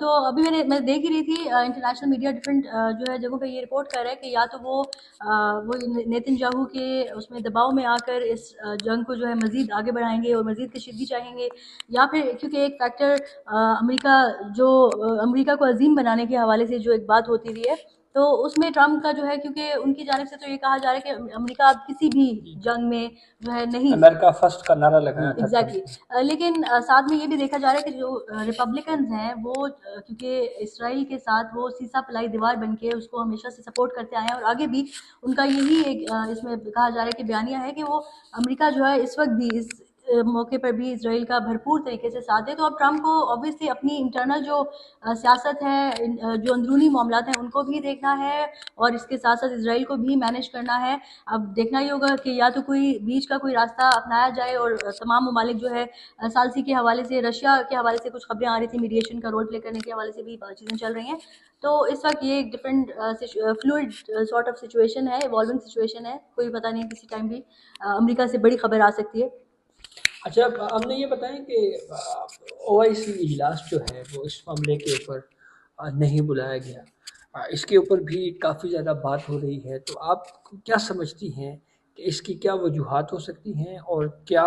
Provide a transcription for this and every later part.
تو ابھی میں دیکھ ہی رہی تھی انٹرنیشنل میڈیا ڈفرینٹ جو ہے جگہوں پہ یہ رپورٹ کر رہا ہے کہ یا تو وہ نیتن یاہو کے اس میں دباؤ میں آ کر اس جنگ کو جو ہے مزید آگے بڑھائیں گے اور مزید کشیدگی چاہیں گے، یا پھر کیونکہ ایک فیکٹر امریکہ جو امریکہ کو عظیم بنانے کے حوالے سے جو ایک بات ہوتی رہی ہے، تو اس میں ٹرمپ کا جو ہے کیونکہ ان کی جانب سے تو یہ کہا جا رہا ہے کہ امریکہ اب کسی بھی جنگ میں جو ہے نہیں، امریکہ فرسٹ کا نعرہ لگایا تھا ایگزیکٹلی، لیکن ساتھ میں یہ بھی دیکھا جا رہا ہے کہ جو ریپبلکنز ہیں وہ کیونکہ اسرائیل کے ساتھ وہ سیسا پلائی دیوار بن کے اس کو ہمیشہ سے سپورٹ کرتے آئے ہیں، اور آگے بھی ان کا یہی ایک اس میں کہا جا رہا ہے کہ بیانیہ ہے کہ وہ امریکہ جو ہے اس وقت بھی اس موقع پر بھی اسرائیل کا بھرپور طریقے سے ساتھ ہے۔ تو اب ٹرمپ کو obviously اپنی انٹرنل جو سیاست ہے، جو اندرونی معاملات ہیں ان کو بھی دیکھنا ہے، اور اس کے ساتھ ساتھ اسرائیل کو بھی مینیج کرنا ہے۔ اب دیکھنا ہی ہوگا کہ یا تو کوئی بیچ کا کوئی راستہ اپنایا جائے، اور تمام ممالک جو ہے ثالثی کے حوالے سے، رشیا کے حوالے سے کچھ خبریں آ رہی تھیں میڈیشن کا رول پلے کرنے کے حوالے سے بھی چیزیں چل رہی ہیں۔ تو اس وقت یہ ایک different fluid sort of situation ہے، ایوالونگ سچویشن ہے، کوئی پتہ نہیں کسی ٹائم بھی امریکہ سے بڑی خبر آ سکتی ہے۔ اچھا، ہم نے یہ بتائیں کہ OIC اجلاس جو ہے وہ اس معاملے کے اوپر نہیں بلایا گیا، اس کے اوپر بھی کافی زیادہ بات ہو رہی ہے، تو آپ کیا سمجھتی ہیں کہ اس کی کیا وجوہات ہو سکتی ہیں، اور کیا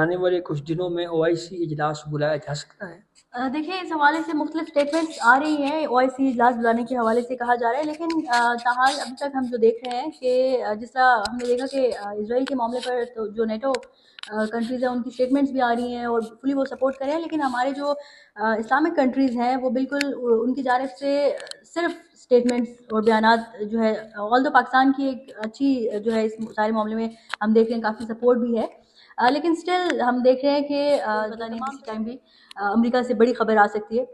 آنے والے کچھ دنوں میں OIC اجلاس بلایا جا سکتا ہے؟ دیکھیں، اس حوالے سے مختلف اسٹیٹمنٹس آ رہی ہیں، OIC اجلاس بلانے کے حوالے سے کہا جا رہا ہے، لیکن تاحال ابھی تک ہم جو دیکھ رہے ہیں کہ جس طرح ہم نے دیکھا کہ اسرائیل کے معاملے پر تو جو نیٹو کنٹریز ہیں ان کی اسٹیٹمنٹس بھی آ رہی ہیں اور فلی وہ سپورٹ کر رہے ہیں، لیکن ہمارے جو اسلامک کنٹریز ہیں وہ بالکل ان کی جانب سے صرف اسٹیٹمنٹس اور بیانات جو ہے، آل دو پاکستان کی ایک اچھی جو ہے اس سارے معاملے میں ہم دیکھ رہے ہیں کافی سپورٹ بھی ہے، لیکن اسٹل ہم دیکھ رہے ہیں کہ پتہ نہیں کسی ٹائم بھی امریکہ سے بڑی خبر آ سکتی ہے۔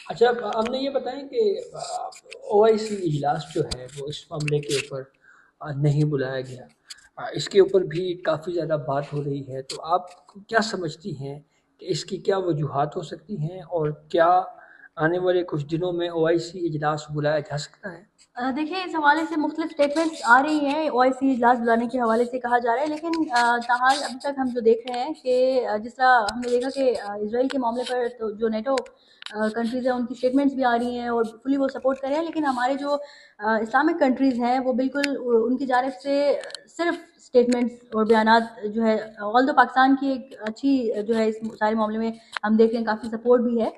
اچھا، ہم نے یہ بتائیں کہ OIC اجلاس جو ہے وہ اس معاملے کے اوپر نہیں بلایا گیا، اس کے اوپر بھی کافی زیادہ بات ہو رہی ہے، تو آپ کیا سمجھتی ہیں کہ اس کی کیا وجوہات ہو سکتی ہیں، اور کیا آنے والے کچھ دنوں میں OIC اجلاس بلایا جا سکتا ہے؟ دیکھیں، اس حوالے سے مختلف اسٹیٹمنٹس آ رہی ہیں، OIC اجلاس بلانے کے حوالے سے کہا جا رہا ہے، لیکن تاحال ابھی تک ہم جو دیکھ رہے ہیں کہ جس طرح ہم نے دیکھا کہ اسرائیل کے معاملے پر تو جو نیٹو کنٹریز ہیں ان کی اسٹیٹمنٹس بھی آ رہی ہیں اور فلی وہ سپورٹ کر رہے ہیں، لیکن ہمارے جو اسلامک کنٹریز ہیں وہ بالکل ان کی جانب سے صرف اسٹیٹمنٹس اور بیانات جو ہے، آل دو پاکستان کی ایک اچھی جو ہے اس سارے معاملے میں ہم دیکھ رہے ہیں کافی سپورٹ بھی ہے،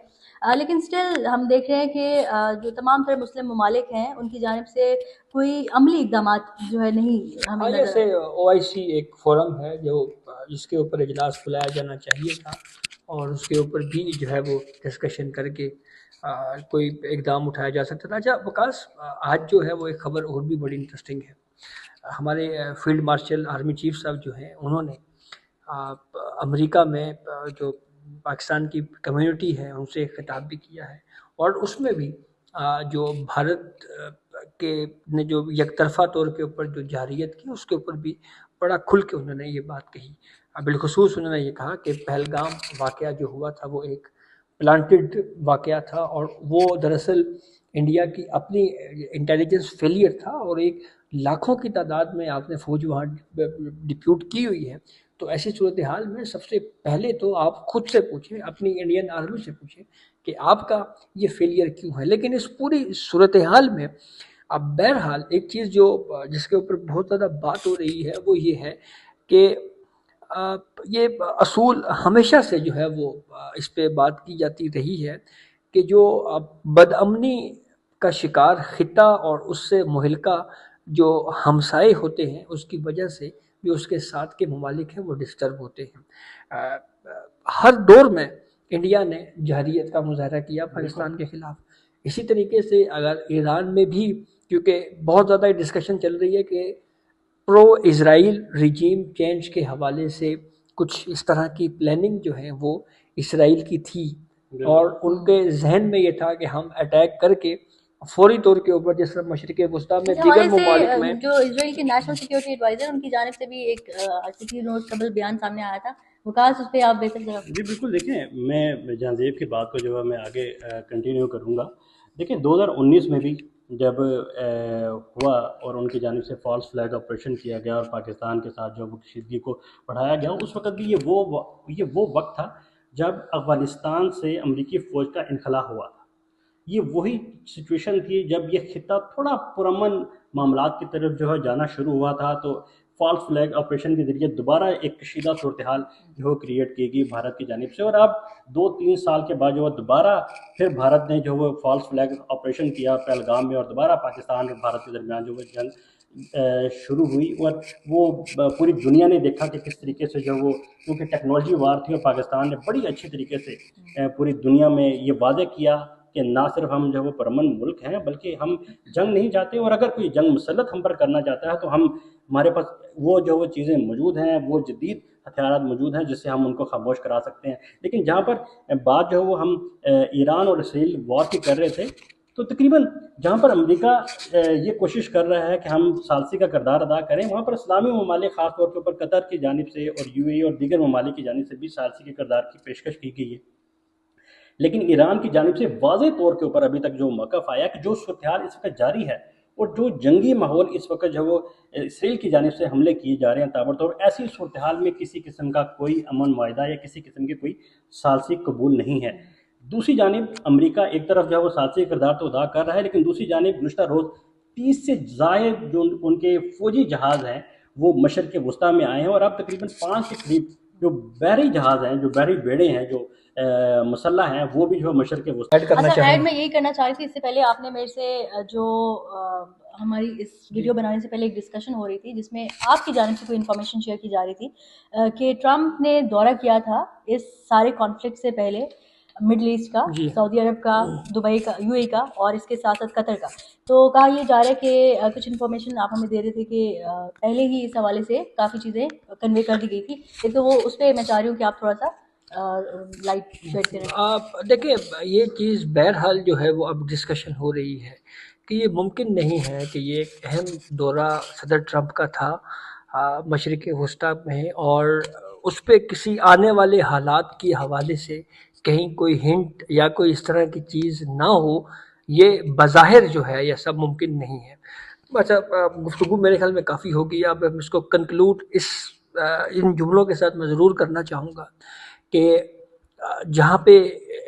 لیکن اسٹل ہم دیکھ رہے ہیں کہ جو تمام تر مسلم ممالک ہیں ان کی جانب سے کوئی عملی اقدامات جو ہے نہیں ہمیں نظر جیسے OIC ایک فورم ہے جس کے اوپر اجلاس بلایا جانا چاہیے تھا، اور اس کے اوپر بھی جو ہے وہ ڈسکشن کر کے کوئی اقدام اٹھایا جا سکتا تھا۔ اچھا وکاس، آج جو ہے وہ ایک خبر اور بھی بڑی انٹرسٹنگ ہے۔ ہمارے فیلڈ مارشل آرمی چیف صاحب جو ہیں انہوں نے امریکہ میں جو پاکستان کی کمیونٹی ہے ان سے ایک خطاب بھی کیا ہے، اور اس میں بھی جو بھارت کے نے جو یک طرفہ طور کے اوپر جو جارحیت کی اس کے اوپر بھی بڑا کھل کے انہوں نے یہ بات کہی۔ بالخصوص انہوں نے یہ کہا کہ پہلگام واقعہ جو ہوا تھا وہ ایک پلانٹڈ واقعہ تھا، اور وہ دراصل انڈیا کی اپنی انٹیلیجنس فیلئر تھا، اور ایک لاکھوں کی تعداد میں آپ نے فوج وہاں ڈپیوٹ کی ہوئی ہے، تو ایسی صورتحال میں سب سے پہلے تو آپ خود سے پوچھیں، اپنی انڈین آرمی سے پوچھیں کہ آپ کا یہ فیلئر کیوں ہے۔ لیکن اس پوری صورتحال میں اب بہرحال ایک چیز جس کے اوپر بہت زیادہ بات ہو رہی ہے وہ یہ ہے کہ یہ اصول ہمیشہ سے جو ہے وہ اس پہ بات کی جاتی رہی ہے کہ جو بدامنی کا شکار خطہ اور اس سے مہلکہ جو ہمسائے ہوتے ہیں اس کی وجہ سے جو اس کے ساتھ کے ممالک ہیں وہ ڈسٹرب ہوتے ہیں۔ ہر دور میں انڈیا نے جارحیت کا مظاہرہ کیا پاکستان کے خلاف، اسی طریقے سے اگر ایران میں بھی، کیونکہ بہت زیادہ ڈسکشن چل رہی ہے کہ پرو اسرائیل ریجیم چینج کے حوالے سے کچھ اس طرح کی پلاننگ جو ہے وہ اسرائیل کی تھی، اور ان کے ذہن میں یہ تھا کہ ہم اٹیک کر کے فوری طور کے اوپر جس طرح مشرق وسطیٰ میں دیگر ممالک میں جو اسرائیل کے نیشنل سیکیورٹی ایڈوائزر ان کی جانب سے بھی ایک سٹی نوٹ قبل بیان سامنے آیا تھا، وکاس اس پہ آپ بہتر ذرا۔ جی بالکل، دیکھیں میں جہاں زیب کی بات کو جو ہے میں آگے کنٹینیو کروں گا۔ دیکھیں 2019 میں بھی جب ہوا اور ان کی جانب سے فالس فلیگ آپریشن کیا گیا اور پاکستان کے ساتھ جو کشیدگی کو بڑھایا گیا، اس وقت بھی یہ وہ وقت تھا جب افغانستان سے امریکی فوج کا انخلا ہوا تھا. یہ وہی سچویشن تھی جب یہ خطہ تھوڑا پرامن معاملات کی طرف جو ہے جانا شروع ہوا تھا, تو فالس فلیگ آپریشن کے ذریعے دوبارہ ایک کشیدہ صورتحال جو ہے کریٹ کی گئی بھارت کی جانب سے. اور اب 2-3 سال کے بعد جو ہے دوبارہ پھر بھارت نے جو وہ فالس فلیگ آپریشن کیا پہلگام میں, اور دوبارہ پاکستان اور بھارت کے درمیان جو وہ جنگ شروع ہوئی. اور وہ پوری دنیا نے دیکھا کہ کس طریقے سے جو وہ, کیونکہ ٹیکنالوجی وار تھی, اور پاکستان نے بڑی اچھی طریقے سے پوری دنیا میں یہ واضح کیا کہ نہ صرف ہم جو وہ پرامن ملک ہیں بلکہ ہم جنگ نہیں چاہتے, اور اگر کوئی جنگ مسلط ہم پر کرنا چاہتا ہے تو ہمارے پاس وہ جو وہ چیزیں موجود ہیں, وہ جدید ہتھیارات موجود ہیں جس سے ہم ان کو خاموش کرا سکتے ہیں. لیکن جہاں پر بات جو ہے وہ ہم ایران اور اسرائیل وار کی کر رہے تھے, تو تقریباً جہاں پر امریکہ یہ کوشش کر رہا ہے کہ ہم ثالثی کا کردار ادا کریں, وہاں پر اسلامی ممالک خاص طور کے اوپر قطر کی جانب سے اور یو اے ای اور دیگر ممالک کی جانب سے بھی ثالثی کے کردار کی پیشکش کی گئی ہے. لیکن ایران کی جانب سے واضح طور کے اوپر ابھی تک جو موقف آیا کہ جو صورتحال اس وقت جاری ہے اور جو جنگی ماحول اس وقت جو وہ اسرائیل کی جانب سے حملے کیے جا رہے ہیں تابڑتوڑ, ایسی صورتحال میں کسی قسم کا کوئی امن معاہدہ یا کسی قسم کی کوئی ثالثی قبول نہیں ہے. دوسری جانب امریکہ ایک طرف جو ہے وہ ثالثی کردار تو ادا کر رہا ہے, لیکن دوسری جانب گزشتہ روز 30 سے زائد جو ان کے فوجی جہاز ہیں وہ مشرق وسطیٰ میں آئے ہیں, اور اب تقریباً 5 کے قریب جو بحری جہاز ہیں, جو بحری بیڑے ہیں, جو مسلح ہیں, وہ بھی جو ہے مشرق وسطیٰ ایڈ کرنا اچھا چاہیں ایڈ میں یہی کرنا چاہ رہی تھی, اس سے پہلے آپ نے میرے سے جو ہماری اس ویڈیو بنانے سے پہلے ایک ڈسکشن ہو رہی تھی جس میں آپ کی جانب سے کوئی انفارمیشن شیئر کی جا رہی تھی کہ ٹرمپ نے دورہ کیا تھا اس سارے کانفلکٹ سے پہلے مڈل ایسٹ کا, جی سعودی عرب کا, دبئی کا, یو اے کا, اور اس کے ساتھ ساتھ قطر کا. تو کہا یہ جا رہا ہے کہ کچھ انفارمیشن آپ ہمیں دے رہے تھے کہ پہلے ہی اس حوالے سے کافی چیزیں کنوے کر دی گئی تھی. ایک تو وہ اس پہ میں چاہ رہی ہوں کہ آپ تھوڑا سا لائٹ شیئر کریں. آپ دیکھیں, یہ چیز بہرحال جو ہے وہ اب ڈسکشن ہو رہی ہے کہ یہ ممکن نہیں ہے کہ یہ ایک اہم دورہ صدر ٹرمپ کا تھا مشرق وسطیٰ میں, اور اس پہ کسی آنے والے حالات کے حوالے سے کہیں کوئی ہنٹ یا کوئی اس طرح کی چیز نہ ہو. یہ بظاہر جو ہے یہ سب ممکن نہیں ہے. اچھا, گفتگو میرے خیال میں کافی ہوگی. اب اس کو کنکلوڈ ان جملوں کے ساتھ میں ضرور کرنا چاہوں گا کہ جہاں پہ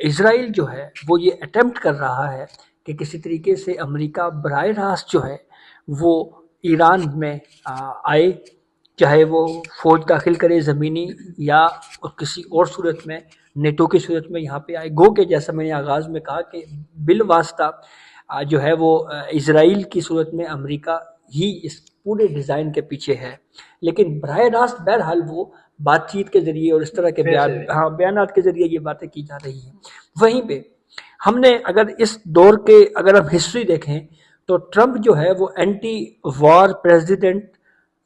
اسرائیل جو ہے وہ یہ اٹیمپٹ کر رہا ہے کہ کسی طریقے سے امریکہ براہ راست جو ہے وہ ایران میں آئے, چاہے وہ فوج داخل کرے زمینی یا کسی اور صورت میں نیٹو کی صورت میں یہاں پہ آئے. گو کہ جیسا میں نے آغاز میں کہا کہ بالواسطہ جو ہے وہ اسرائیل کی صورت میں امریکہ ہی اس پورے ڈیزائن کے پیچھے ہے, لیکن براہ راست بہرحال وہ بات چیت کے ذریعے اور اس طرح کے بیانات کے ذریعے یہ باتیں کی جا رہی ہیں. وہیں پہ ہم نے اگر اس دور کے اگر ہم ہسٹری دیکھیں تو ٹرمپ جو ہے وہ اینٹی وار پریزیڈنٹ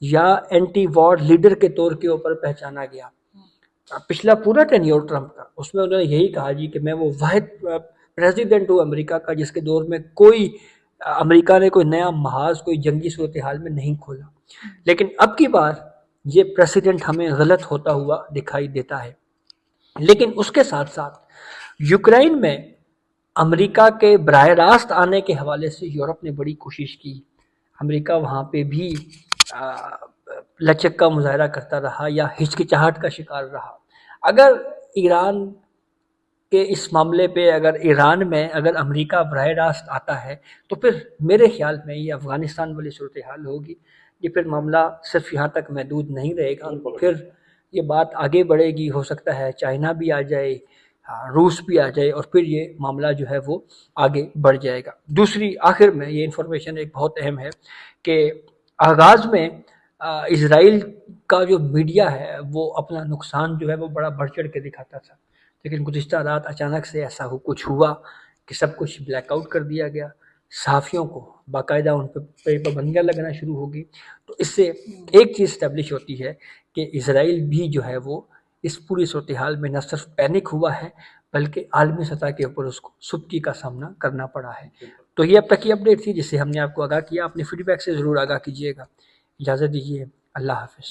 یا اینٹی وار لیڈر کے طور کے اوپر پہچانا گیا. پچھلا پورا ٹینیور ٹرمپ کا اس میں انہوں نے یہی کہا جی کہ میں وہ واحد پریزیڈنٹ ہوں امریکہ کا جس کے دور میں امریکہ نے کوئی نیا محاذ کوئی جنگی صورتحال میں نہیں کھولا. لیکن اب کی بار یہ پریسیڈنٹ ہمیں غلط ہوتا ہوا دکھائی دیتا ہے. لیکن اس کے ساتھ ساتھ یوکرائن میں امریکہ کے براہ راست آنے کے حوالے سے یورپ نے بڑی کوشش کی. امریکہ وہاں پہ بھی لچک کا مظاہرہ کرتا رہا یا ہچکچاہٹ کا شکار رہا. اگر ایران کہ اس معاملے پہ اگر ایران میں اگر امریکہ براہ راست آتا ہے تو پھر میرے خیال میں یہ افغانستان والی صورتحال ہوگی. یہ پھر معاملہ صرف یہاں تک محدود نہیں رہے گا, پھر یہ بات آگے بڑھے گی. ہو سکتا ہے چائنا بھی آ جائے, روس بھی آ جائے, اور پھر یہ معاملہ جو ہے وہ آگے بڑھ جائے گا. دوسری آخر میں یہ انفارمیشن ایک بہت اہم ہے کہ آغاز میں اسرائیل کا جو میڈیا ہے وہ اپنا نقصان جو ہے وہ بڑا بڑھ چڑھ کے دکھاتا تھا, لیکن گزشتہ رات اچانک سے ایسا کچھ ہوا کہ سب کچھ بلیک آؤٹ کر دیا گیا. صحافیوں کو باقاعدہ ان پہ پابندیاں لگنا شروع ہوگی. تو اس سے ایک چیز اسٹیبلش ہوتی ہے کہ اسرائیل بھی جو ہے وہ اس پوری صورتحال میں نہ صرف پینک ہوا ہے بلکہ عالمی سطح کے اوپر اس کو سبکی کا سامنا کرنا پڑا ہے. تو یہ اب تک کی اپڈیٹ تھی جس سے ہم نے آپ کو آگاہ کیا. اپنے فیڈ بیک سے ضرور آگاہ کیجیے گا. اجازت دیجیے, اللہ حافظ.